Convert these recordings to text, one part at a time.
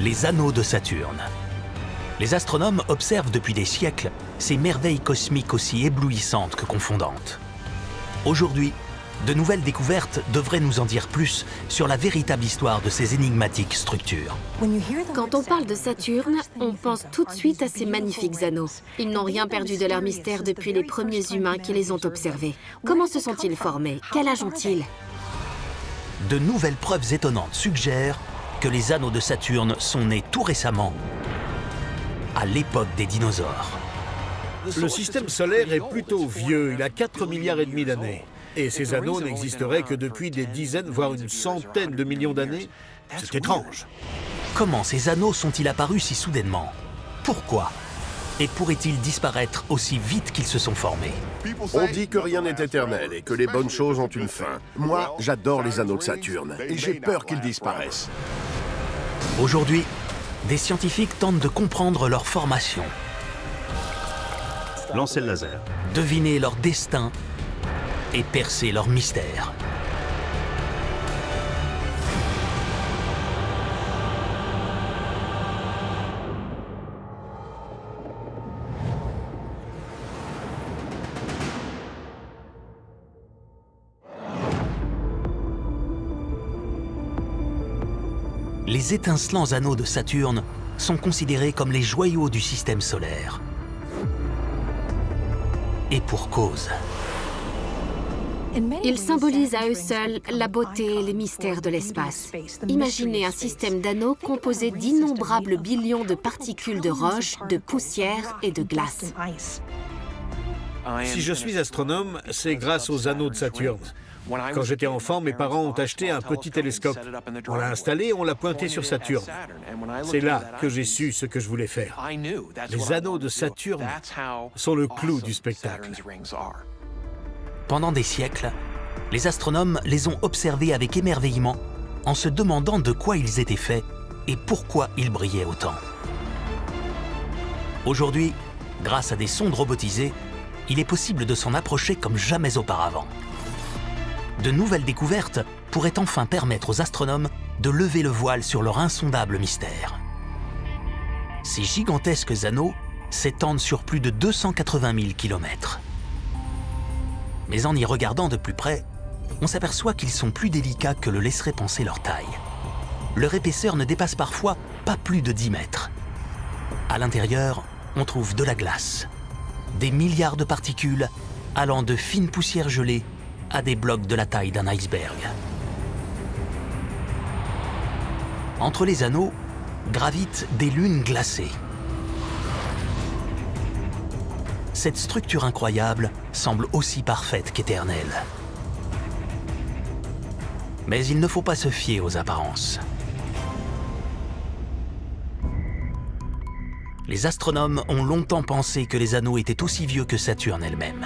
les anneaux de Saturne. Les astronomes observent depuis des siècles ces merveilles cosmiques aussi éblouissantes que confondantes. Aujourd'hui, de nouvelles découvertes devraient nous en dire plus sur la véritable histoire de ces énigmatiques structures. Quand on parle de Saturne, on pense tout de suite à ces magnifiques anneaux. Ils n'ont rien perdu de leur mystère depuis les premiers humains qui les ont observés. Comment se sont-ils formés? Quel âge ont-ils? De nouvelles preuves étonnantes suggèrent que les anneaux de Saturne sont nés tout récemment, à l'époque des dinosaures. Le système solaire est plutôt vieux, il a 4,5 milliards d'années. Et ces anneaux n'existeraient que depuis des dizaines, voire une centaine de millions d'années. C'est étrange. Comment ces anneaux sont-ils apparus si soudainement? Pourquoi? Et pourraient-ils disparaître aussi vite qu'ils se sont formés? On dit que rien n'est éternel et que les bonnes choses ont une fin. Moi, j'adore les anneaux de Saturne et j'ai peur qu'ils disparaissent. Aujourd'hui, des scientifiques tentent de comprendre leur formation, Lancez le laser. deviner leur destin et percer leur mystère. Les étincelants anneaux de Saturne sont considérés comme les joyaux du système solaire. Et pour cause. Ils symbolisent à eux seuls la beauté et les mystères de l'espace. Imaginez un système d'anneaux composé d'innombrables billions de particules de roche, de poussière et de glace. Si je suis astronome, c'est grâce aux anneaux de Saturne. Quand j'étais enfant, mes parents ont acheté un petit télescope. On l'a installé et on l'a pointé sur Saturne. C'est là que j'ai su ce que je voulais faire. Les anneaux de Saturne sont le clou du spectacle. Pendant des siècles, les astronomes les ont observés avec émerveillement en se demandant de quoi ils étaient faits et pourquoi ils brillaient autant. Aujourd'hui, grâce à des sondes robotisées, il est possible de s'en approcher comme jamais auparavant. De nouvelles découvertes pourraient enfin permettre aux astronomes de lever le voile sur leur insondable mystère. Ces gigantesques anneaux s'étendent sur plus de 280 000 kilomètres. Mais en y regardant de plus près, on s'aperçoit qu'ils sont plus délicats que le laisserait penser leur taille. Leur épaisseur ne dépasse parfois pas plus de 10 mètres. À l'intérieur, on trouve de la glace, des milliards de particules allant de fines poussières gelées à des blocs de la taille d'un iceberg. Entre les anneaux gravitent des lunes glacées. Cette structure incroyable semble aussi parfaite qu'éternelle. Mais il ne faut pas se fier aux apparences. Les astronomes ont longtemps pensé que les anneaux étaient aussi vieux que Saturne elle-même.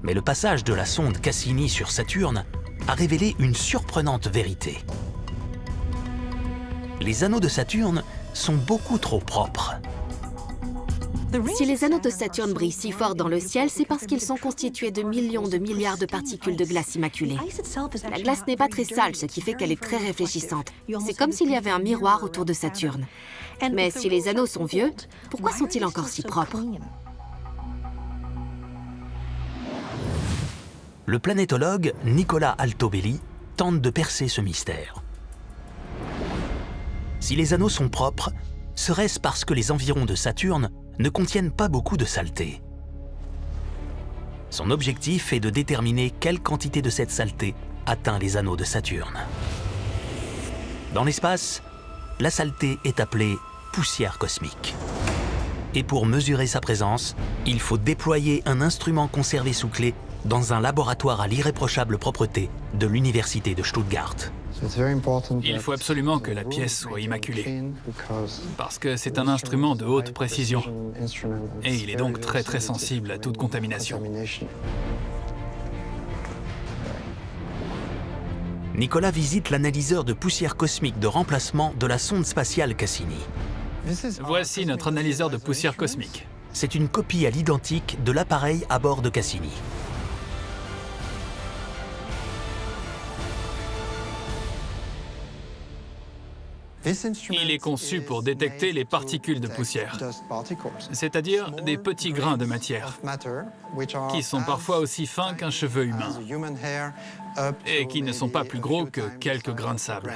Mais le passage de la sonde Cassini sur Saturne a révélé une surprenante vérité. Les anneaux de Saturne sont beaucoup trop propres. Si les anneaux de Saturne brillent si fort dans le ciel, c'est parce qu'ils sont constitués de millions de milliards de particules de glace immaculées. La glace n'est pas très sale, ce qui fait qu'elle est très réfléchissante. C'est comme s'il y avait un miroir autour de Saturne. Mais si les anneaux sont vieux, pourquoi sont-ils encore si propres? Le planétologue Nicolas Altobelli tente de percer ce mystère. Si les anneaux sont propres, serait-ce parce que les environs de Saturne ne contiennent pas beaucoup de saleté? Son objectif est de déterminer quelle quantité de cette saleté atteint les anneaux de Saturne. Dans l'espace, la saleté est appelée poussière cosmique. Et pour mesurer sa présence, il faut déployer un instrument conservé sous clé dans un laboratoire à l'irréprochable propreté de l'université de Stuttgart. Il faut absolument que la pièce soit immaculée, parce que c'est un instrument de haute précision, et il est donc très sensible à toute contamination. Nicolas visite l'analyseur de poussière cosmique de remplacement de la sonde spatiale Cassini. Voici notre analyseur de poussière cosmique. C'est une copie à l'identique de l'appareil à bord de Cassini. Il est conçu pour détecter les particules de poussière, c'est-à-dire des petits grains de matière, qui sont parfois aussi fins qu'un cheveu humain et qui ne sont pas plus gros que quelques grains de sable.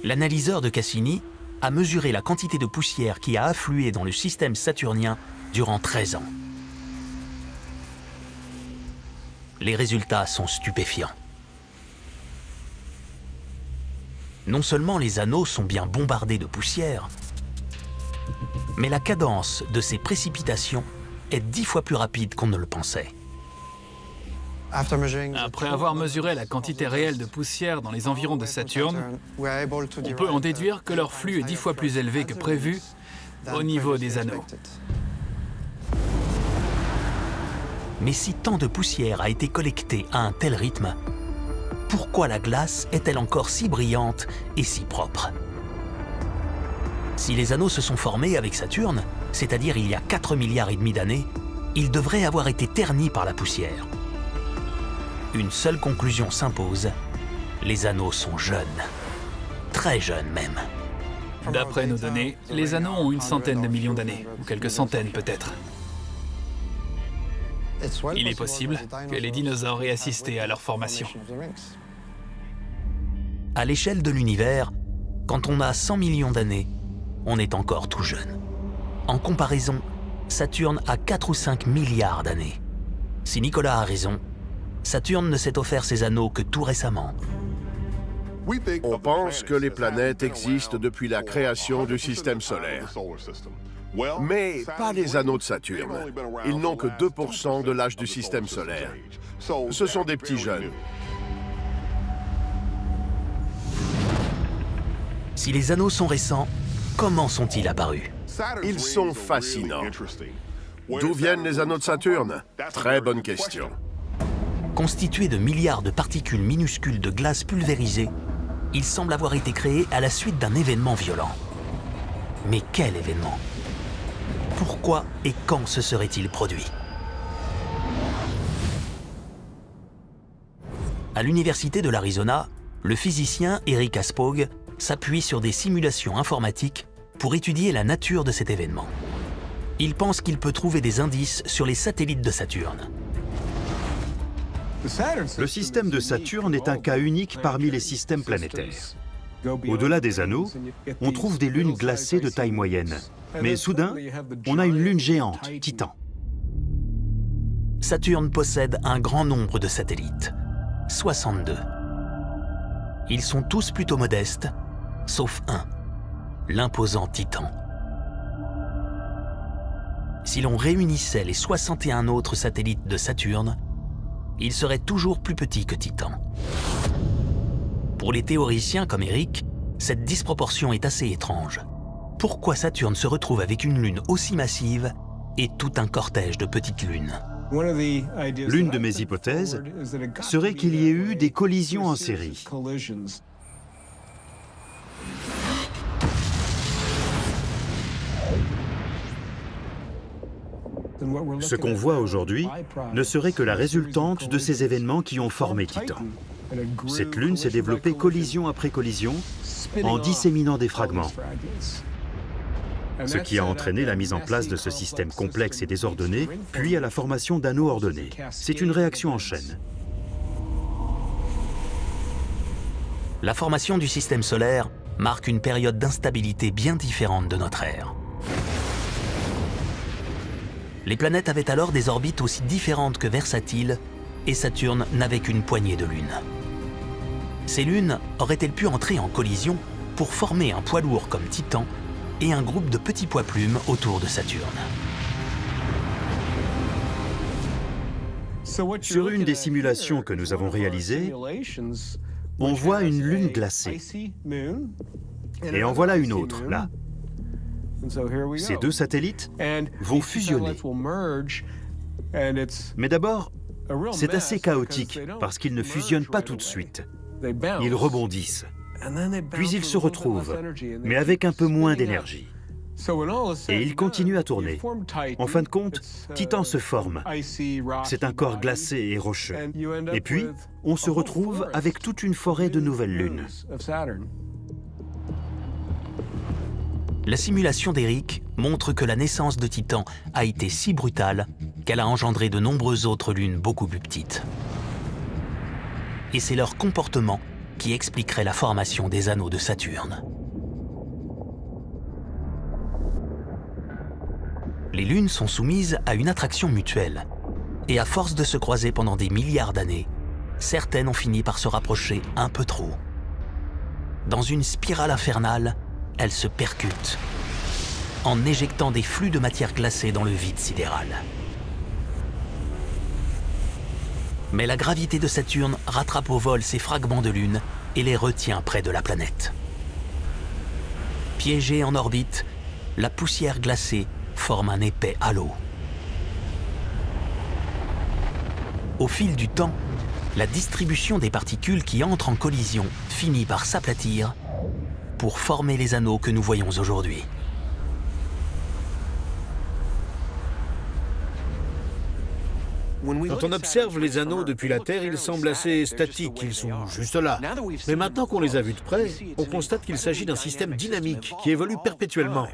L'analyseur de Cassini a mesuré la quantité de poussière qui a afflué dans le système saturnien durant 13 ans. Les résultats sont stupéfiants. Non seulement les anneaux sont bien bombardés de poussière, mais la cadence de ces précipitations est 10 fois plus rapide qu'on ne le pensait. Après avoir mesuré la quantité réelle de poussière dans les environs de Saturne, on peut en déduire que leur flux est 10 fois plus élevé que prévu au niveau des anneaux. Mais si tant de poussière a été collectée à un tel rythme, pourquoi la glace est-elle encore si brillante et si propre? Si les anneaux se sont formés avec Saturne, c'est-à-dire il y a 4,5 milliards d'années, ils devraient avoir été ternis par la poussière. Une seule conclusion s'impose, les anneaux sont jeunes, très jeunes même. D'après nos données, les anneaux ont une centaine de millions d'années, ou quelques centaines peut-être. Il est possible que les dinosaures aient assisté à leur formation. À l'échelle de l'univers, quand on a 100 millions d'années, on est encore tout jeune. En comparaison, Saturne a 4 ou 5 milliards d'années. Si Nicolas a raison, Saturne ne s'est offert ses anneaux que tout récemment. On pense que les planètes existent depuis la création du système solaire. Mais pas les anneaux de Saturne. Ils n'ont que 2% de l'âge du système solaire. Ce sont des petits jeunes. Si les anneaux sont récents, comment sont-ils apparus? Ils sont fascinants. D'où viennent les anneaux de Saturne? Très bonne question. Constitués de milliards de particules minuscules de glace pulvérisées, ils semblent avoir été créés à la suite d'un événement violent. Mais quel événement? Pourquoi et quand se serait-il produit? À l'université de l'Arizona, le physicien Eric Aspaug s'appuie sur des simulations informatiques pour étudier la nature de cet événement. Il pense qu'il peut trouver des indices sur les satellites de Saturne. Le système de Saturne est un cas unique parmi les systèmes planétaires. Au-delà des anneaux, on trouve des lunes glacées de taille moyenne. Mais soudain, on a une lune géante, Titan. Saturne possède un grand nombre de satellites, 62. Ils sont tous plutôt modestes, sauf un, l'imposant Titan. Si l'on réunissait les 61 autres satellites de Saturne, il serait toujours plus petit que Titan. Pour les théoriciens comme Eric, cette disproportion est assez étrange. Pourquoi Saturne se retrouve avec une lune aussi massive et tout un cortège de petites lunes? L'une de mes hypothèses serait qu'il y ait eu des collisions en série. Ce qu'on voit aujourd'hui ne serait que la résultante de ces événements qui ont formé Titan. Cette lune s'est développée collision après collision en disséminant des fragments, ce qui a entraîné la mise en place de ce système complexe et désordonné, puis à la formation d'anneaux ordonnés. C'est une réaction en chaîne. La formation du système solaire marque une période d'instabilité bien différente de notre ère. Les planètes avaient alors des orbites aussi différentes que versatiles, et Saturne n'avait qu'une poignée de lunes. Ces lunes auraient-elles pu entrer en collision pour former un poids lourd comme Titan et un groupe de petits poids plumes autour de Saturne? Sur une des simulations que nous avons réalisées, on voit une lune glacée. Et en voilà une autre, là. Ces deux satellites vont fusionner. Mais d'abord, c'est assez chaotique parce qu'ils ne fusionnent pas tout de suite. Ils rebondissent. Puis ils se retrouvent, mais avec un peu moins d'énergie. Et il continue à tourner. En fin de compte, Titan se forme. C'est un corps glacé et rocheux. Et puis, on se retrouve avec toute une forêt de nouvelles lunes. La simulation d'Eric montre que la naissance de Titan a été si brutale qu'elle a engendré de nombreuses autres lunes beaucoup plus petites. Et c'est leur comportement qui expliquerait la formation des anneaux de Saturne. Les lunes sont soumises à une attraction mutuelle. Et à force de se croiser pendant des milliards d'années, certaines ont fini par se rapprocher un peu trop. Dans une spirale infernale, elles se percutent, en éjectant des flux de matière glacée dans le vide sidéral. Mais la gravité de Saturne rattrape au vol ces fragments de lune et les retient près de la planète. Piégée en orbite, la poussière glacée forme un épais halo. Au fil du temps, la distribution des particules qui entrent en collision finit par s'aplatir pour former les anneaux que nous voyons aujourd'hui. Quand on observe les anneaux depuis la Terre, ils semblent assez statiques, ils sont juste là. Mais maintenant qu'on les a vus de près, on constate qu'il s'agit d'un système dynamique qui évolue perpétuellement.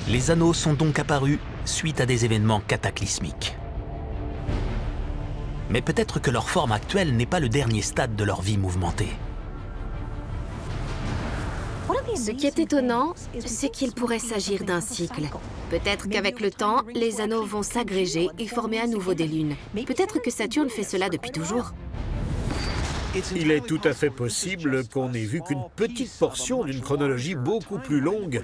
Les anneaux sont donc apparus suite à des événements cataclysmiques. Mais peut-être que leur forme actuelle n'est pas le dernier stade de leur vie mouvementée. Ce qui est étonnant, c'est qu'il pourrait s'agir d'un cycle. Peut-être qu'avec le temps, les anneaux vont s'agréger et former à nouveau des lunes. Peut-être que Saturne fait cela depuis toujours. Il est tout à fait possible qu'on n'ait vu qu'une petite portion d'une chronologie beaucoup plus longue,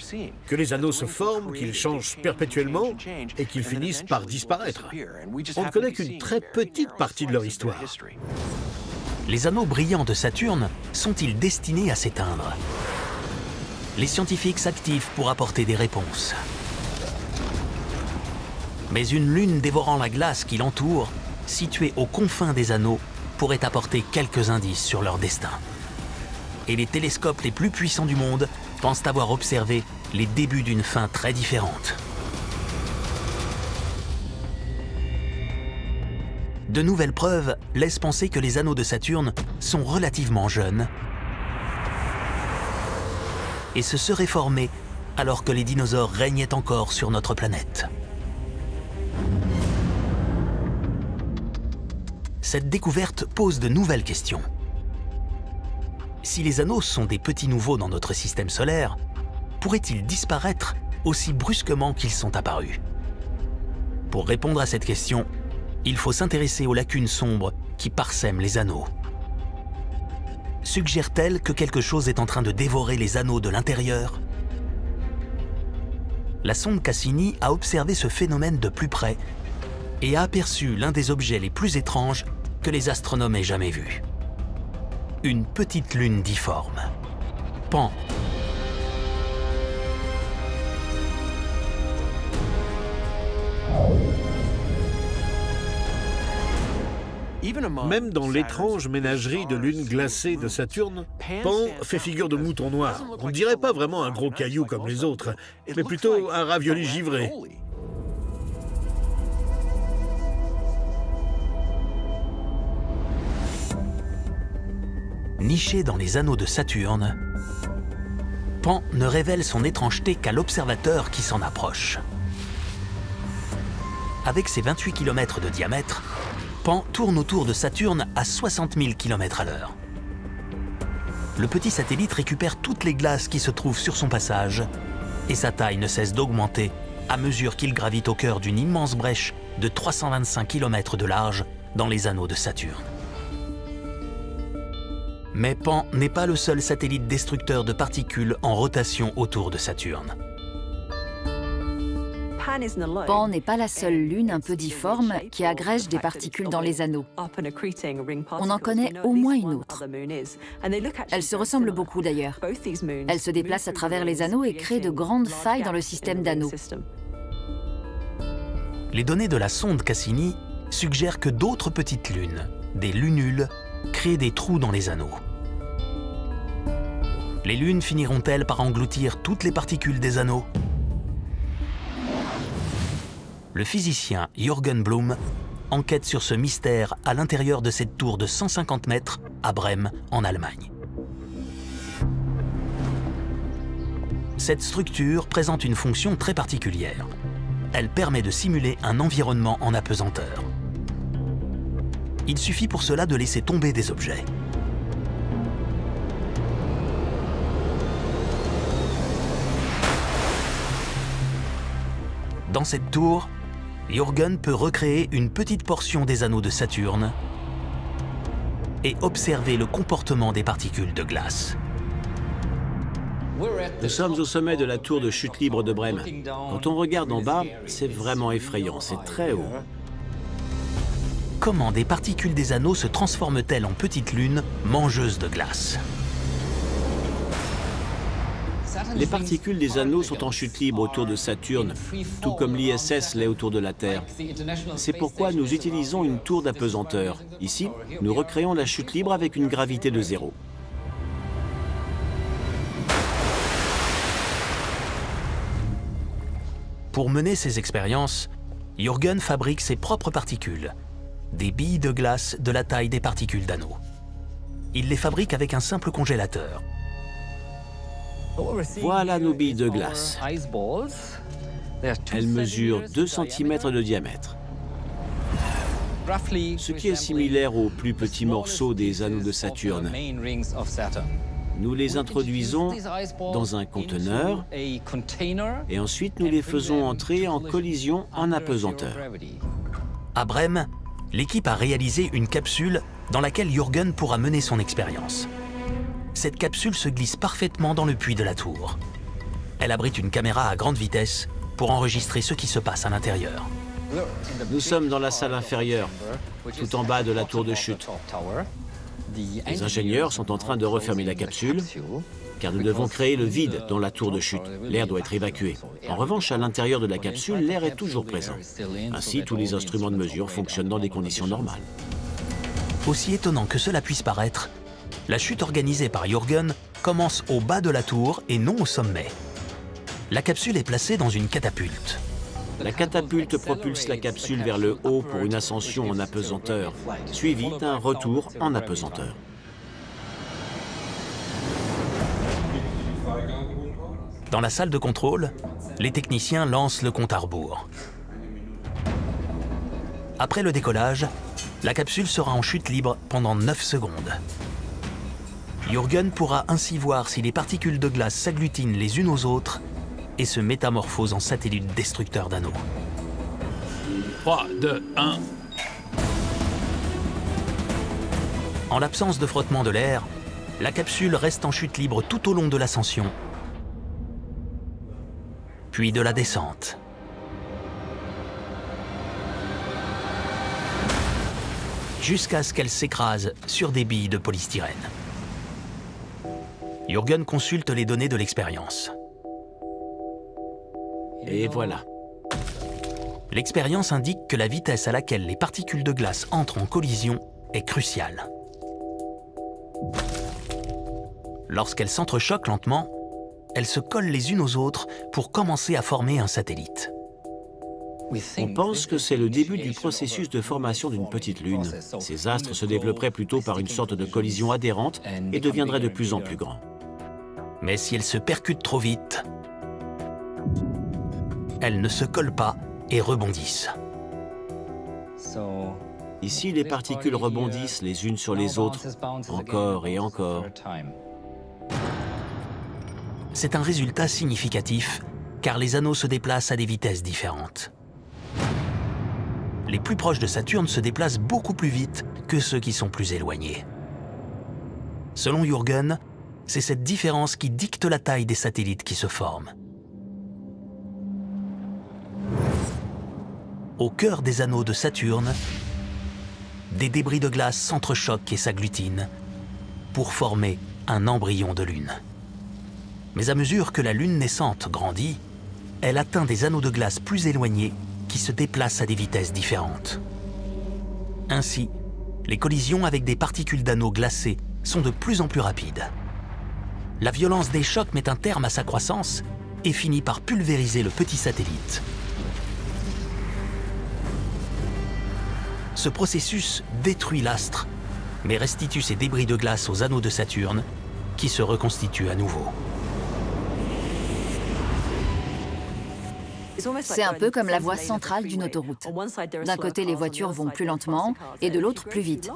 que les anneaux se forment, qu'ils changent perpétuellement et qu'ils finissent par disparaître. On ne connaît qu'une très petite partie de leur histoire. Les anneaux brillants de Saturne sont-ils destinés à s'éteindre? Les scientifiques s'activent pour apporter des réponses. Mais une lune dévorant la glace qui l'entoure, située aux confins des anneaux, pourrait apporter quelques indices sur leur destin. Et les télescopes les plus puissants du monde pensent avoir observé les débuts d'une fin très différente. De nouvelles preuves laissent penser que les anneaux de Saturne sont relativement jeunes et se seraient formés alors que les dinosaures régnaient encore sur notre planète. Cette découverte pose de nouvelles questions. Si les anneaux sont des petits nouveaux dans notre système solaire, pourraient-ils disparaître aussi brusquement qu'ils sont apparus? Pour répondre à cette question, il faut s'intéresser aux lacunes sombres qui parsèment les anneaux. Suggère-t-elle que quelque chose est en train de dévorer les anneaux de l'intérieur? La sonde Cassini a observé ce phénomène de plus près et a aperçu l'un des objets les plus étranges que les astronomes aient jamais vus. Une petite lune difforme. Pan. Même dans l'étrange ménagerie de lunes glacées de Saturne, Pan fait figure de mouton noir. On ne dirait pas vraiment un gros caillou comme les autres, mais plutôt un ravioli givré. Niché dans les anneaux de Saturne, Pan ne révèle son étrangeté qu'à l'observateur qui s'en approche. Avec ses 28 km de diamètre, Pan tourne autour de Saturne à 60 000 km/h. Le petit satellite récupère toutes les glaces qui se trouvent sur son passage et sa taille ne cesse d'augmenter à mesure qu'il gravite au cœur d'une immense brèche de 325 km de large dans les anneaux de Saturne. Mais Pan n'est pas le seul satellite destructeur de particules en rotation autour de Saturne. Pan n'est pas la seule lune un peu difforme qui agrège des particules dans les anneaux. On en connaît au moins une autre. Elles se ressemblent beaucoup d'ailleurs. Elles se déplacent à travers les anneaux et créent de grandes failles dans le système d'anneaux. Les données de la sonde Cassini suggèrent que d'autres petites lunes, des lunules, créent des trous dans les anneaux. Les lunes finiront-elles par engloutir toutes les particules des anneaux? Le physicien Jürgen Blum enquête sur ce mystère à l'intérieur de cette tour de 150 mètres à Brême, en Allemagne. Cette structure présente une fonction très particulière. Elle permet de simuler un environnement en apesanteur. Il suffit pour cela de laisser tomber des objets. Dans cette tour, Jürgen peut recréer une petite portion des anneaux de Saturne et observer le comportement des particules de glace. Nous sommes au sommet de la tour de chute libre de Brême. Quand on regarde en bas, c'est vraiment effrayant, c'est très haut. Comment des particules des anneaux se transforment-elles en petites lunes mangeuses de glace? Les particules des anneaux sont en chute libre autour de Saturne, tout comme l'ISS l'est autour de la Terre. C'est pourquoi nous utilisons une tour d'apesanteur. Ici, nous recréons la chute libre avec une gravité de 0. Pour mener ces expériences, Jürgen fabrique ses propres particules, des billes de glace de la taille des particules d'anneaux. Il les fabrique avec un simple congélateur. Voilà nos billes de glace. Elles mesurent 2 cm de diamètre, ce qui est similaire aux plus petits morceaux des anneaux de Saturne. Nous les introduisons dans un conteneur et ensuite nous les faisons entrer en collision en apesanteur. À Brême, l'équipe a réalisé une capsule dans laquelle Jürgen pourra mener son expérience. Cette capsule se glisse parfaitement dans le puits de la tour. Elle abrite une caméra à grande vitesse pour enregistrer ce qui se passe à l'intérieur. Nous sommes dans la salle inférieure, tout en bas de la tour de chute. Les ingénieurs sont en train de refermer la capsule, car nous devons créer le vide dans la tour de chute. L'air doit être évacué. En revanche, à l'intérieur de la capsule, l'air est toujours présent. Ainsi, tous les instruments de mesure fonctionnent dans des conditions normales. Aussi étonnant que cela puisse paraître, la chute organisée par Jürgen commence au bas de la tour et non au sommet. La capsule est placée dans une catapulte. La catapulte propulse la capsule vers le haut pour une ascension en apesanteur, suivie d'un retour en apesanteur. Dans la salle de contrôle, les techniciens lancent le compte à rebours. Après le décollage, la capsule sera en chute libre pendant 9 secondes. Jürgen pourra ainsi voir si les particules de glace s'agglutinent les unes aux autres et se métamorphosent en satellites destructeurs d'anneaux. 3, 2, 1. En l'absence de frottement de l'air, la capsule reste en chute libre tout au long de l'ascension, puis de la descente. Jusqu'à ce qu'elle s'écrase sur des billes de polystyrène. Jürgen consulte les données de l'expérience. Et voilà. L'expérience indique que la vitesse à laquelle les particules de glace entrent en collision est cruciale. Lorsqu'elles s'entrechoquent lentement, elles se collent les unes aux autres pour commencer à former un satellite. On pense que c'est le début du processus de formation d'une petite lune. Ces astres se développeraient plutôt par une sorte de collision adhérente et deviendraient de plus en plus grands. Mais si elles se percutent trop vite, elles ne se collent pas et rebondissent. Ici, les particules rebondissent les unes sur les autres, encore et encore. C'est un résultat significatif, car les anneaux se déplacent à des vitesses différentes. Les plus proches de Saturne se déplacent beaucoup plus vite que ceux qui sont plus éloignés. Selon Jürgen, c'est cette différence qui dicte la taille des satellites qui se forment. Au cœur des anneaux de Saturne, des débris de glace s'entrechoquent et s'agglutinent pour former un embryon de lune. Mais à mesure que la lune naissante grandit, elle atteint des anneaux de glace plus éloignés qui se déplacent à des vitesses différentes. Ainsi, les collisions avec des particules d'anneaux glacés sont de plus en plus rapides. la violence des chocs met un terme à sa croissance et finit par pulvériser le petit satellite. Ce processus détruit l'astre, mais restitue ses débris de glace aux anneaux de Saturne, qui se reconstituent à nouveau. C'est un peu comme la voie centrale d'une autoroute. D'un côté, les voitures vont plus lentement et de l'autre, plus vite.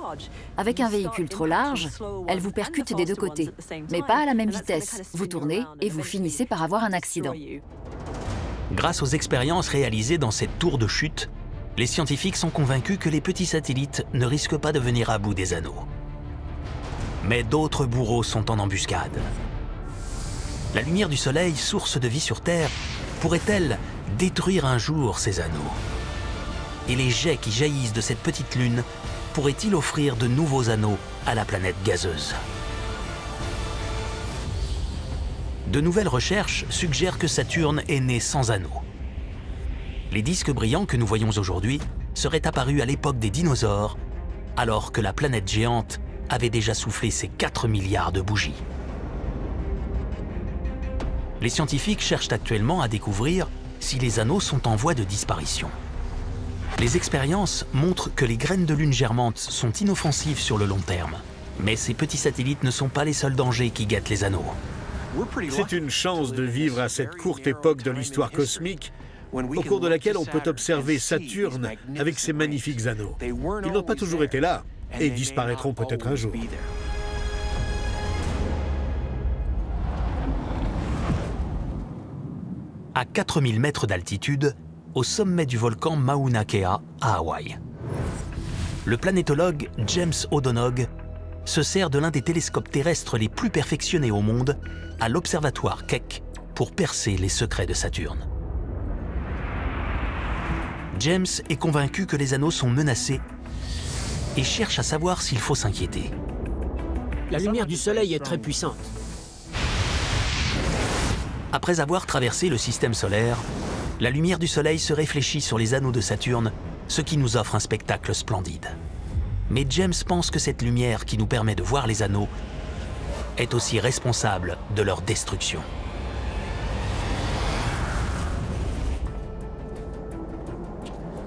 Avec un véhicule trop large, elle vous percute des deux côtés, mais pas à la même vitesse. Vous tournez et vous finissez par avoir un accident. Grâce aux expériences réalisées dans cette tour de chute, les scientifiques sont convaincus que les petits satellites ne risquent pas de venir à bout des anneaux. Mais d'autres bourreaux sont en embuscade. La lumière du Soleil, source de vie sur Terre, pourrait-elle détruire un jour ces anneaux? Et les jets qui jaillissent de cette petite lune pourraient-ils offrir de nouveaux anneaux à la planète gazeuse? De nouvelles recherches suggèrent que Saturne est né sans anneaux. Les disques brillants que nous voyons aujourd'hui seraient apparus à l'époque des dinosaures, alors que la planète géante avait déjà soufflé ses 4 milliards de bougies. Les scientifiques cherchent actuellement à découvrir si les anneaux sont en voie de disparition. Les expériences montrent que les graines de lune germantes sont inoffensives sur le long terme. Mais ces petits satellites ne sont pas les seuls dangers qui guettent les anneaux. C'est une chance de vivre à cette courte époque de l'histoire cosmique, au cours de laquelle on peut observer Saturne avec ses magnifiques anneaux. Ils n'ont pas toujours été là et disparaîtront peut-être un jour. À 4000 mètres d'altitude, au sommet du volcan Mauna Kea à Hawaï. Le planétologue James O'Donoghue se sert de l'un des télescopes terrestres les plus perfectionnés au monde, à l'observatoire Keck, pour percer les secrets de Saturne. James est convaincu que les anneaux sont menacés et cherche à savoir s'il faut s'inquiéter. La lumière du Soleil est très puissante. Après avoir traversé le système solaire, la lumière du Soleil se réfléchit sur les anneaux de Saturne, ce qui nous offre un spectacle splendide. Mais James pense que cette lumière qui nous permet de voir les anneaux est aussi responsable de leur destruction.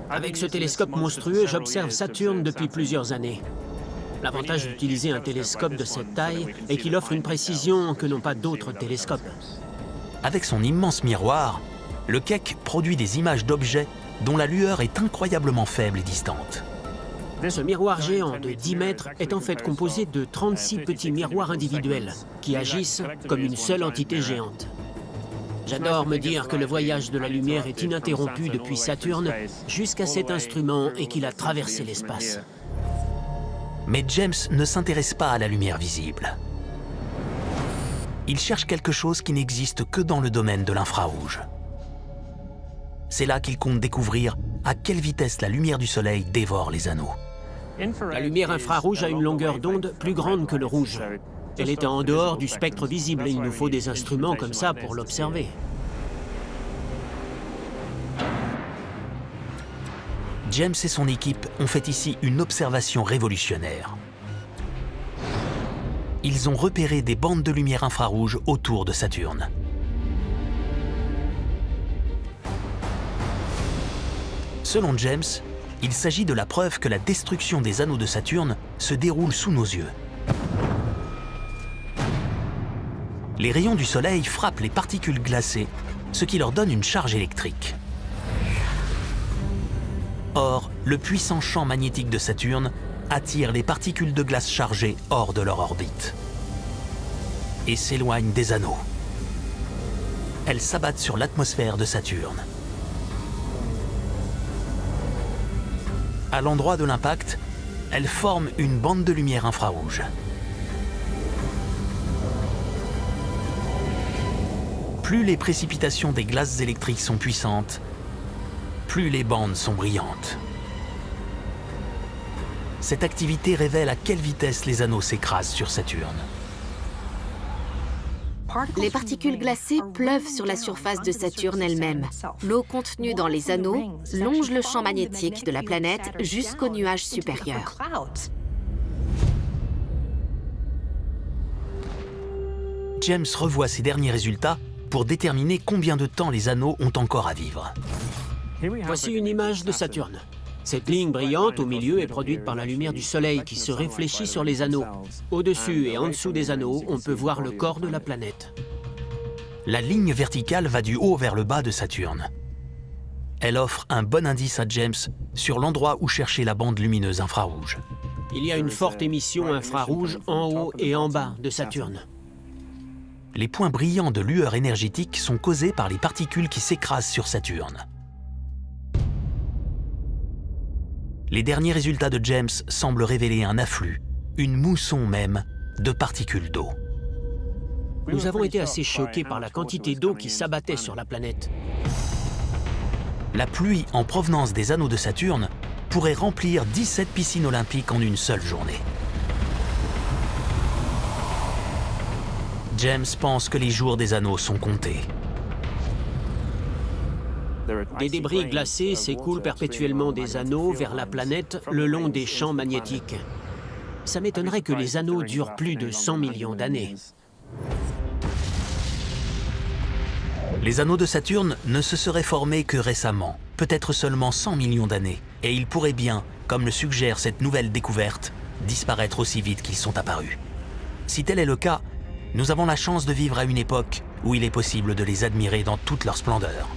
Avec ce télescope monstrueux, j'observe Saturne depuis plusieurs années. L'avantage d'utiliser un télescope de cette taille est qu'il offre une précision que n'ont pas d'autres télescopes. Avec son immense miroir, le Keck produit des images d'objets dont la lueur est incroyablement faible et distante. Ce miroir géant de 10 mètres est en fait composé de 36 petits miroirs individuels qui agissent comme une seule entité géante. J'adore me dire que le voyage de la lumière est ininterrompu depuis Saturne jusqu'à cet instrument et qu'il a traversé l'espace. Mais James ne s'intéresse pas à la lumière visible. Il cherche quelque chose qui n'existe que dans le domaine de l'infrarouge. C'est là qu'il compte découvrir à quelle vitesse la lumière du Soleil dévore les anneaux. La lumière infrarouge a une longueur d'onde plus grande que le rouge. Elle est en dehors du spectre visible et il nous faut des instruments comme ça pour l'observer. James et son équipe ont fait ici une observation révolutionnaire. Ils ont repéré des bandes de lumière infrarouge autour de Saturne. Selon James, il s'agit de la preuve que la destruction des anneaux de Saturne se déroule sous nos yeux. Les rayons du Soleil frappent les particules glacées, ce qui leur donne une charge électrique. Or, le puissant champ magnétique de Saturne attire les particules de glace chargées hors de leur orbite et s'éloignent des anneaux. Elles s'abattent sur l'atmosphère de Saturne. À l'endroit de l'impact, elles forment une bande de lumière infrarouge. Plus les précipitations des glaces électriques sont puissantes, plus les bandes sont brillantes. Cette activité révèle à quelle vitesse les anneaux s'écrasent sur Saturne. Les particules glacées pleuvent sur la surface de Saturne elle-même. L'eau contenue dans les anneaux longe le champ magnétique de la planète jusqu'aux nuages supérieurs. James revoit ses derniers résultats pour déterminer combien de temps les anneaux ont encore à vivre. Voici une image de Saturne. Cette ligne brillante au milieu est produite par la lumière du Soleil qui se réfléchit sur les anneaux. Au-dessus et en dessous des anneaux, on peut voir le corps de la planète. La ligne verticale va du haut vers le bas de Saturne. Elle offre un bon indice à James sur l'endroit où chercher la bande lumineuse infrarouge. Il y a une forte émission infrarouge en haut et en bas de Saturne. Les points brillants de lueur énergétique sont causés par les particules qui s'écrasent sur Saturne. Les derniers résultats de James semblent révéler un afflux, une mousson même, de particules d'eau. Nous avons été assez choqués par la quantité d'eau qui s'abattait sur la planète. La pluie en provenance des anneaux de Saturne pourrait remplir 17 piscines olympiques en une seule journée. James pense que les jours des anneaux sont comptés. Des débris glacés s'écoulent perpétuellement des anneaux vers la planète le long des champs magnétiques. Ça m'étonnerait que les anneaux durent plus de 100 millions d'années. Les anneaux de Saturne ne se seraient formés que récemment, peut-être seulement 100 millions d'années, et ils pourraient bien, comme le suggère cette nouvelle découverte, disparaître aussi vite qu'ils sont apparus. Si tel est le cas, nous avons la chance de vivre à une époque où il est possible de les admirer dans toute leur splendeur.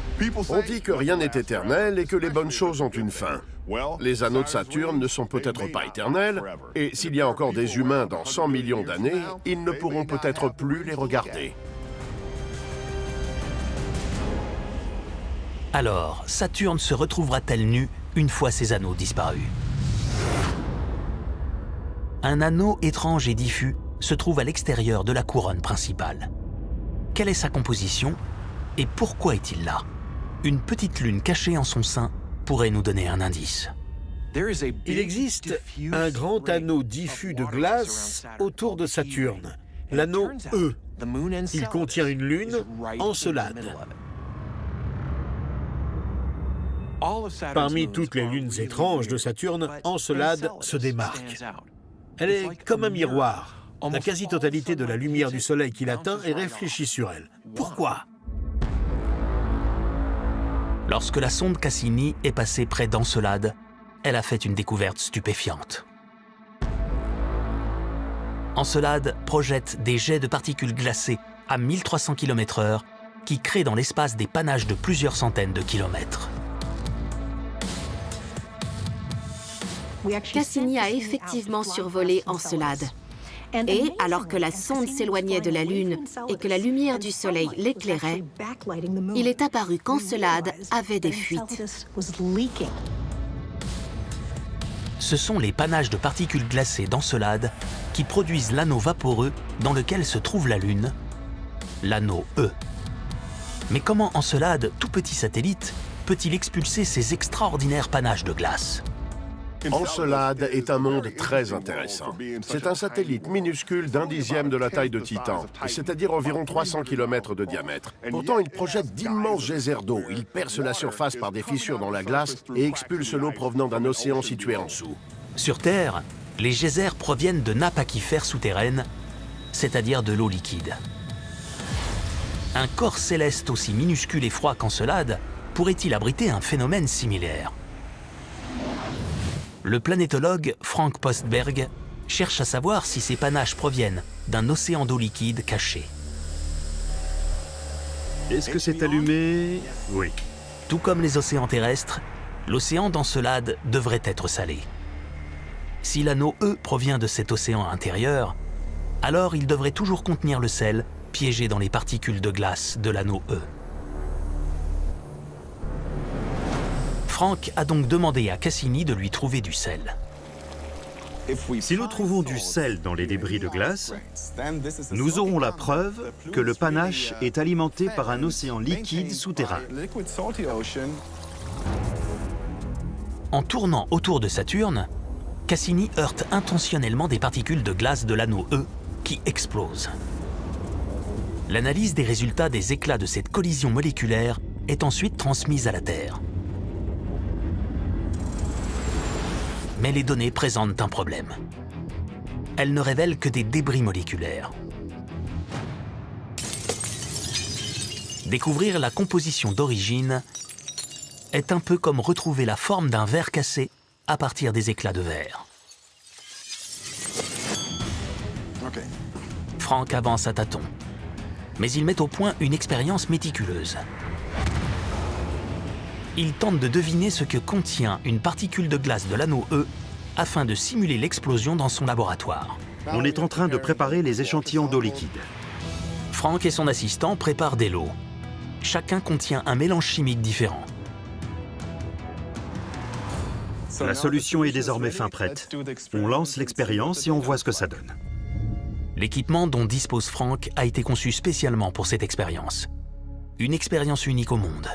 On dit que rien n'est éternel et que les bonnes choses ont une fin. Les anneaux de Saturne ne sont peut-être pas éternels, et s'il y a encore des humains dans 100 millions d'années, ils ne pourront peut-être plus les regarder. Alors, Saturne se retrouvera-t-elle nue une fois ses anneaux disparus? Un anneau étrange et diffus se trouve à l'extérieur de la couronne principale. Quelle est sa composition et pourquoi est-il là? Une petite lune cachée en son sein pourrait nous donner un indice. Il existe un grand anneau diffus de glace autour de Saturne, l'anneau E. Il contient une lune, Encelade. Parmi toutes les lunes étranges de Saturne, Encelade se démarque. Elle est comme un miroir. La quasi-totalité de la lumière du Soleil qui l'atteint est réfléchie sur elle. Pourquoi? Lorsque la sonde Cassini est passée près d'Encelade, elle a fait une découverte stupéfiante. Encelade projette des jets de particules glacées à 1300 km/h qui créent dans l'espace des panaches de plusieurs centaines de kilomètres. Cassini a effectivement survolé Encelade. Et, alors que la sonde s'éloignait de la Lune et que la lumière du Soleil l'éclairait, il est apparu qu'Encelade avait des fuites. Ce sont les panaches de particules glacées d'Encelade qui produisent l'anneau vaporeux dans lequel se trouve la Lune, l'anneau E. Mais comment Encelade, tout petit satellite, peut-il expulser ces extraordinaires panaches de glace? Encelade est un monde très intéressant. C'est un satellite minuscule d'1 dixième de la taille de Titan, c'est-à-dire environ 300 km de diamètre. Pourtant, il projette d'immenses geysers d'eau. Il perce la surface par des fissures dans la glace et expulse l'eau provenant d'un océan situé en dessous. Sur Terre, les geysers proviennent de nappes aquifères souterraines, c'est-à-dire de l'eau liquide. Un corps céleste aussi minuscule et froid qu'Encelade pourrait-il abriter un phénomène similaire? Le planétologue Frank Postberg cherche à savoir si ces panaches proviennent d'un océan d'eau liquide caché. Est-ce que c'est allumé? Oui. Tout comme les océans terrestres, l'océan d'Encelade devrait être salé. Si l'anneau E provient de cet océan intérieur, alors il devrait toujours contenir le sel piégé dans les particules de glace de l'anneau E. Frank a donc demandé à Cassini de lui trouver du sel. Si nous trouvons du sel dans les débris de glace, nous aurons la preuve que le panache est alimenté par un océan liquide souterrain. En tournant autour de Saturne, Cassini heurte intentionnellement des particules de glace de l'anneau E qui explosent. L'analyse des résultats des éclats de cette collision moléculaire est ensuite transmise à la Terre. Mais les données présentent un problème. Elles ne révèlent que des débris moléculaires. Découvrir la composition d'origine est un peu comme retrouver la forme d'un verre cassé à partir des éclats de verre. Frank avance à tâtons, mais il met au point une expérience méticuleuse. Il tente de deviner ce que contient une particule de glace de l'anneau E afin de simuler l'explosion dans son laboratoire. On est en train de préparer les échantillons d'eau liquide. Frank et son assistant préparent des lots. Chacun contient un mélange chimique différent. La solution est désormais fin prête. On lance l'expérience et on voit ce que ça donne. L'équipement dont dispose Frank a été conçu spécialement pour cette expérience. Une expérience unique au monde.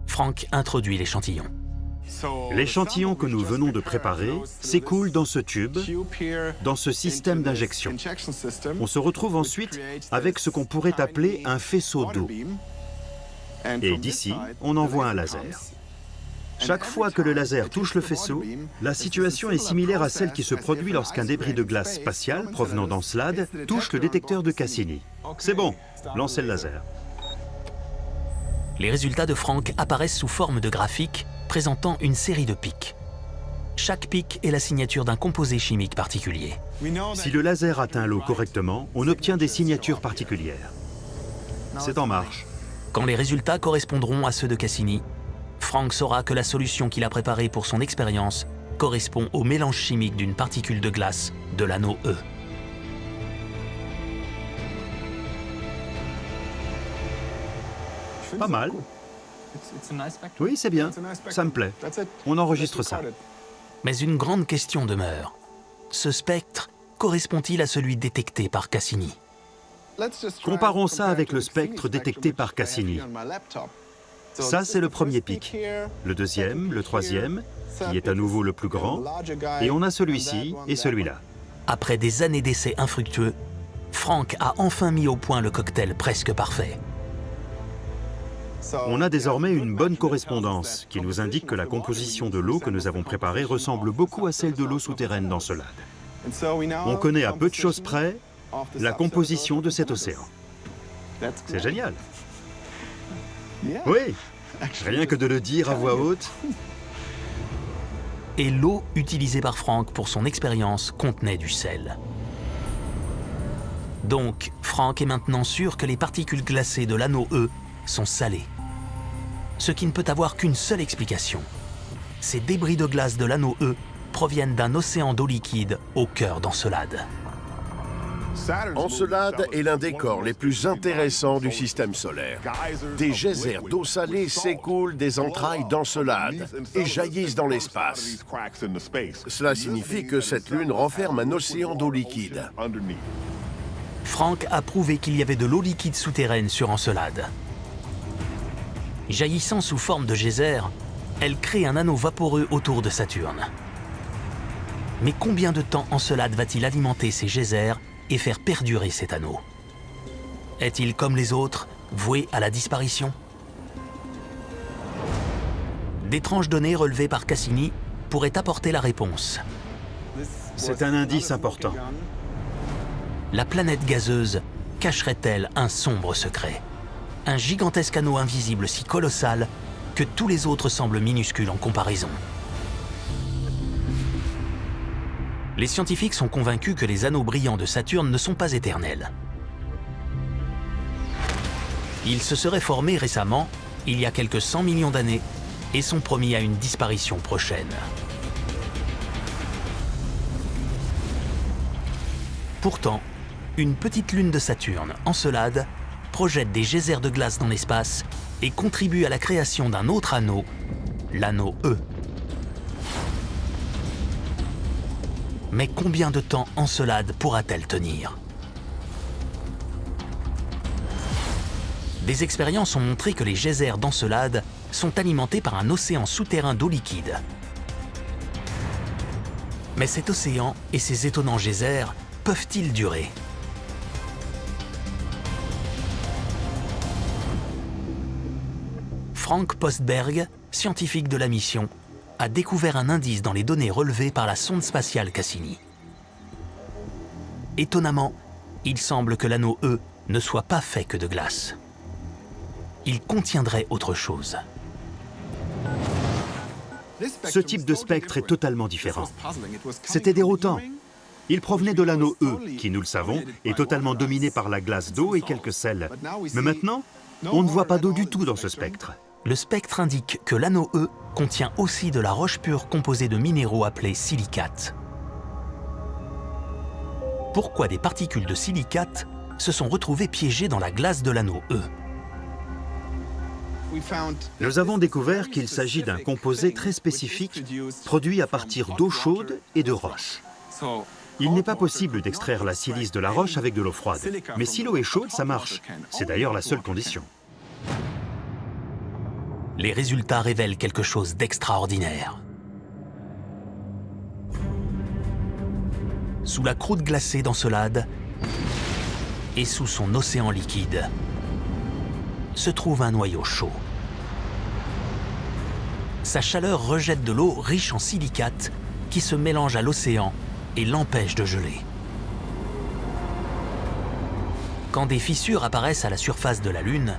Frank introduit l'échantillon. L'échantillon que nous venons de préparer s'écoule dans ce tube, dans ce système d'injection. On se retrouve ensuite avec ce qu'on pourrait appeler un faisceau d'eau. Et d'ici, on envoie un laser. Chaque fois que le laser touche le faisceau, la situation est similaire à celle qui se produit lorsqu'un débris de glace spatiale provenant d'Encelade touche le détecteur de Cassini. C'est bon, lancez le laser. Les résultats de Frank apparaissent sous forme de graphiques présentant une série de pics. Chaque pic est la signature d'un composé chimique particulier. Si le laser atteint l'eau correctement, on obtient des signatures particulières. C'est en marche. Quand les résultats correspondront à ceux de Cassini, Frank saura que la solution qu'il a préparée pour son expérience correspond au mélange chimique d'une particule de glace de l'anneau E. Pas mal. Oui, c'est bien. Ça me plaît. On enregistre ça. Mais une grande question demeure. Ce spectre correspond-il à celui détecté par Cassini? Comparons ça avec le spectre détecté par Cassini. Ça, c'est le premier pic. Le deuxième, le troisième, qui est à nouveau le plus grand, et on a celui-ci et celui-là. Après des années d'essais infructueux, Frank a enfin mis au point le cocktail presque parfait. On a désormais une bonne correspondance qui nous indique que la composition de l'eau que nous avons préparée ressemble beaucoup à celle de l'eau souterraine d'Encelade. On connaît à peu de choses près la composition de cet océan. C'est génial. Oui, rien que de le dire à voix haute. Et l'eau utilisée par Frank pour son expérience contenait du sel. Donc, Frank est maintenant sûr que les particules glacées de l'anneau E sont salées. Ce qui ne peut avoir qu'une seule explication. Ces débris de glace de l'anneau E proviennent d'un océan d'eau liquide au cœur d'Encelade. Encelade est l'un des corps les plus intéressants du système solaire. Des geysers d'eau salée s'écoulent des entrailles d'Encelade et jaillissent dans l'espace. Cela signifie que cette lune renferme un océan d'eau liquide. Frank a prouvé qu'il y avait de l'eau liquide souterraine sur Encelade. Jaillissant sous forme de geyser, elle crée un anneau vaporeux autour de Saturne. Mais combien de temps Encelade va-t-il alimenter ces geysers et faire perdurer cet anneau? Est-il, comme les autres, voué à la disparition? D'étranges données relevées par Cassini pourraient apporter la réponse. C'est un indice important. La planète gazeuse cacherait-elle un sombre secret? Un gigantesque anneau invisible si colossal que tous les autres semblent minuscules en comparaison. Les scientifiques sont convaincus que les anneaux brillants de Saturne ne sont pas éternels. Ils se seraient formés récemment, il y a quelques 100 millions d'années, et sont promis à une disparition prochaine. Pourtant, une petite lune de Saturne, Encelade, projette des geysers de glace dans l'espace et contribue à la création d'un autre anneau, l'anneau E. Mais combien de temps Encelade pourra-t-elle tenir? Des expériences ont montré que les geysers d'Encelade sont alimentés par un océan souterrain d'eau liquide. Mais cet océan et ces étonnants geysers peuvent-ils durer? Frank Postberg, scientifique de la mission, a découvert un indice dans les données relevées par la sonde spatiale Cassini. Étonnamment, il semble que l'anneau E ne soit pas fait que de glace. il contiendrait autre chose. Ce type de spectre est totalement différent. C'était déroutant. Il provenait de l'anneau E, qui, nous le savons, est totalement dominé par la glace d'eau et quelques sels. Mais maintenant, on ne voit pas d'eau du tout dans ce spectre. Le spectre indique que l'anneau E contient aussi de la roche pure composée de minéraux appelés silicates. Pourquoi des particules de silicate se sont retrouvées piégées dans la glace de l'anneau E? Nous avons découvert qu'il s'agit d'un composé très spécifique produit à partir d'eau chaude et de roche. Il n'est pas possible d'extraire la silice de la roche avec de l'eau froide. Mais si l'eau est chaude, ça marche. C'est d'ailleurs la seule condition. Les résultats révèlent quelque chose d'extraordinaire. Sous la croûte glacée d'Encelade et sous son océan liquide se trouve un noyau chaud. Sa chaleur rejette de l'eau riche en silicates qui se mélange à l'océan et l'empêche de geler. Quand des fissures apparaissent à la surface de la Lune,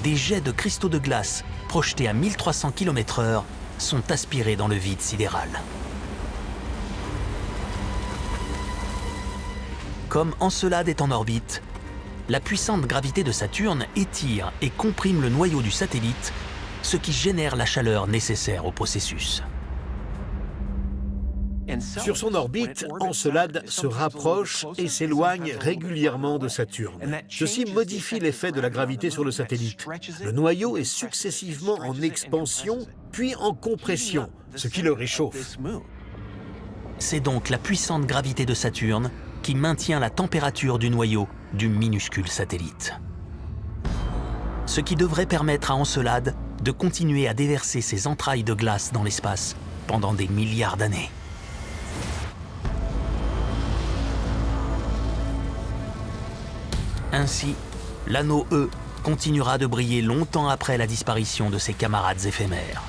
des jets de cristaux de glace projetés à 1300 km/h sont aspirés dans le vide sidéral. Comme Encelade est en orbite, la puissante gravité de Saturne étire et comprime le noyau du satellite, ce qui génère la chaleur nécessaire au processus. Sur son orbite, Encelade se rapproche et s'éloigne régulièrement de Saturne. Ceci modifie l'effet de la gravité sur le satellite. Le noyau est successivement en expansion, puis en compression, ce qui le réchauffe. C'est donc la puissante gravité de Saturne qui maintient la température du noyau du minuscule satellite. Ce qui devrait permettre à Encelade de continuer à déverser ses entrailles de glace dans l'espace pendant des milliards d'années. Ainsi, l'anneau E continuera de briller longtemps après la disparition de ses camarades éphémères.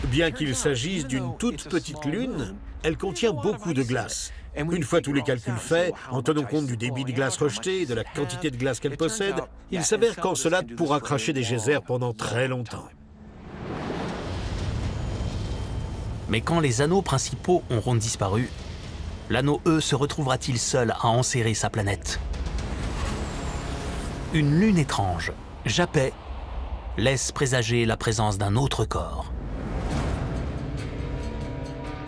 Bien qu'il s'agisse d'une toute petite lune, elle contient beaucoup de glace. Une fois tous les calculs faits, en tenant compte du débit de glace rejeté et de la quantité de glace qu'elle possède, il s'avère qu'Encelade pourra cracher des geysers pendant très longtemps. Mais quand les anneaux principaux auront disparu, l'anneau E se retrouvera-t-il seul à enserrer sa planète? Une lune étrange, Japet, laisse présager la présence d'un autre corps.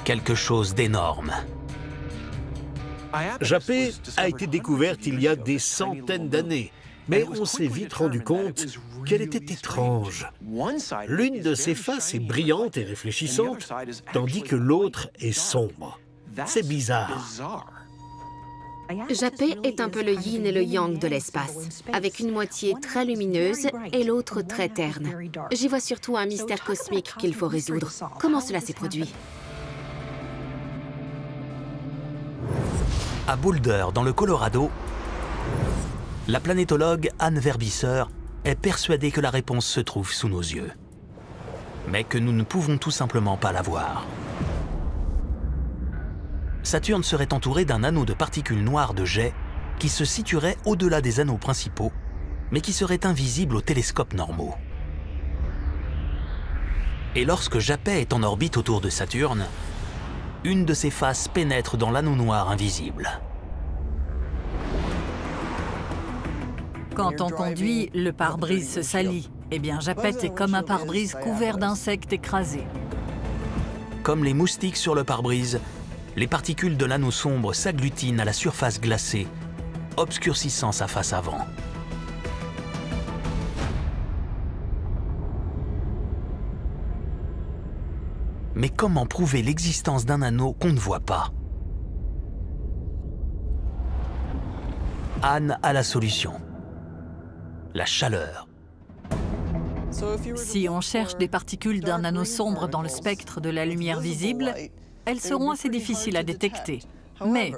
Quelque chose d'énorme. Japet a été découverte il y a des centaines d'années, mais on s'est vite rendu compte qu'elle était étrange. L'une de ses faces est brillante et réfléchissante, tandis que l'autre est sombre. C'est bizarre. Japet est un peu le yin et le yang de l'espace, avec une moitié très lumineuse et l'autre très terne. J'y vois surtout un mystère cosmique qu'il faut résoudre. Comment cela s'est produit? À Boulder, dans le Colorado, la planétologue Anne Verbisser est persuadée que la réponse se trouve sous nos yeux, mais que nous ne pouvons tout simplement pas la voir. Saturne serait entouré d'un anneau de particules noires de jet qui se situerait au-delà des anneaux principaux, mais qui serait invisible aux télescopes normaux. Et lorsque Japet est en orbite autour de Saturne, une de ses faces pénètre dans l'anneau noir invisible. Quand on conduit, le pare-brise se salit. Eh bien, Japet est comme un pare-brise couvert d'insectes écrasés. Comme les moustiques sur le pare-brise, les particules de l'anneau sombre s'agglutinent à la surface glacée, obscurcissant sa face avant. Mais comment prouver l'existence d'un anneau qu'on ne voit pas? Anne a la solution. La chaleur. Si on cherche des particules d'un anneau sombre dans le spectre de la lumière visible, elles seront assez difficiles à détecter. Mais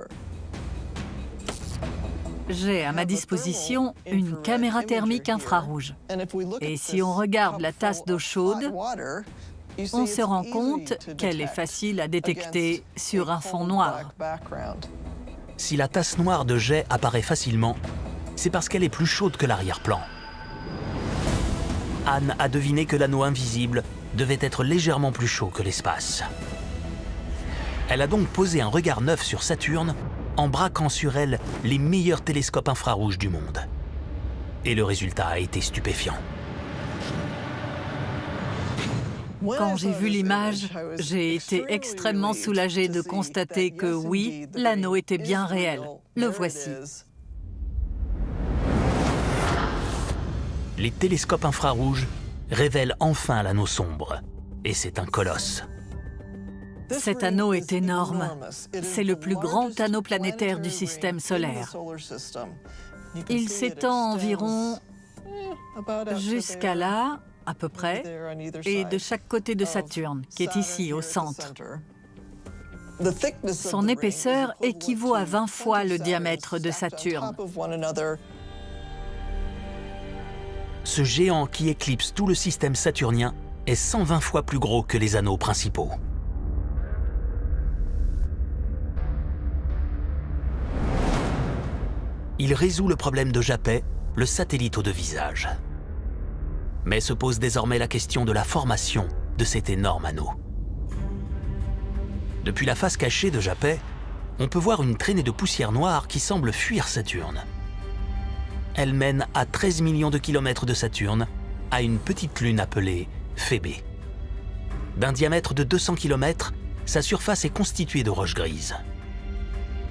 j'ai à ma disposition une caméra thermique infrarouge. Et si on regarde la tasse d'eau chaude, on se rend compte qu'elle est facile à détecter sur un fond noir. Si la tasse noire de jet apparaît facilement, c'est parce qu'elle est plus chaude que l'arrière-plan. Anne a deviné que l'anneau invisible devait être légèrement plus chaud que l'espace. Elle a donc posé un regard neuf sur Saturne en braquant sur elle les meilleurs télescopes infrarouges du monde. Et le résultat a été stupéfiant. Quand j'ai vu l'image, j'ai été extrêmement soulagée de constater que oui, l'anneau était bien réel. Le voici. Les télescopes infrarouges révèlent enfin l'anneau sombre. Et c'est un colosse. Cet anneau est énorme. C'est le plus grand anneau planétaire du système solaire. Il s'étend environ jusqu'à là, à peu près, et de chaque côté de Saturne, qui est ici, au centre. Son épaisseur équivaut à 20 fois le diamètre de Saturne. Ce géant qui éclipse tout le système saturnien est 120 fois plus gros que les anneaux principaux. Il résout le problème de Japet, le satellite aux deux visages. Mais se pose désormais la question de la formation de cet énorme anneau. Depuis la face cachée de Japet, on peut voir une traînée de poussière noire qui semble fuir Saturne. Elle mène à 13 millions de kilomètres de Saturne, à une petite lune appelée Phébé. D'un diamètre de 200 km, sa surface est constituée de roches grises.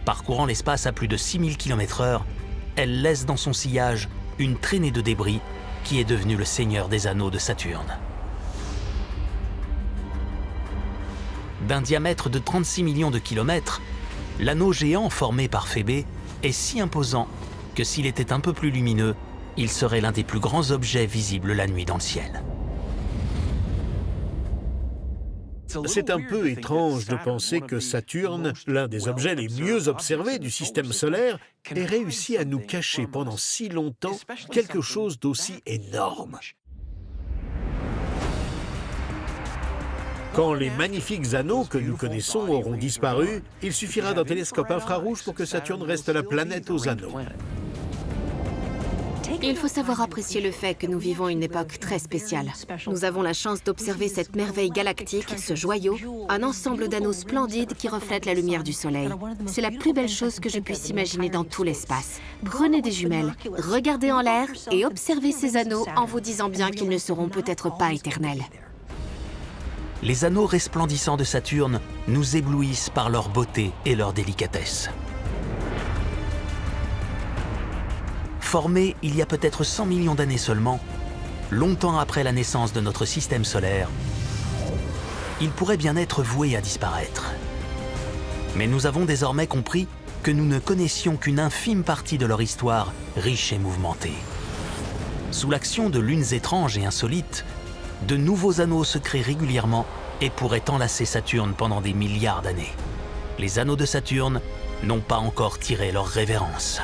Parcourant l'espace à plus de 6000 km/h, elle laisse dans son sillage une traînée de débris qui est devenue le seigneur des anneaux de Saturne. D'un diamètre de 36 millions de kilomètres, l'anneau géant formé par Phébé est si imposant que s'il était un peu plus lumineux, il serait l'un des plus grands objets visibles la nuit dans le ciel. C'est un peu étrange de penser que Saturne, l'un des objets les mieux observés du système solaire, ait réussi à nous cacher pendant si longtemps quelque chose d'aussi énorme. Quand les magnifiques anneaux que nous connaissons auront disparu, il suffira d'un télescope infrarouge pour que Saturne reste la planète aux anneaux. Il faut savoir apprécier le fait que nous vivons une époque très spéciale. Nous avons la chance d'observer cette merveille galactique, ce joyau, un ensemble d'anneaux splendides qui reflètent la lumière du Soleil. C'est la plus belle chose que je puisse imaginer dans tout l'espace. Prenez des jumelles, regardez en l'air et observez ces anneaux en vous disant bien qu'ils ne seront peut-être pas éternels. Les anneaux resplendissants de Saturne nous éblouissent par leur beauté et leur délicatesse. Formés il y a peut-être 100 millions d'années seulement, longtemps après la naissance de notre système solaire, ils pourraient bien être voués à disparaître. Mais nous avons désormais compris que nous ne connaissions qu'une infime partie de leur histoire riche et mouvementée. Sous l'action de lunes étranges et insolites, de nouveaux anneaux se créent régulièrement et pourraient enlacer Saturne pendant des milliards d'années. Les anneaux de Saturne n'ont pas encore tiré leur révérence.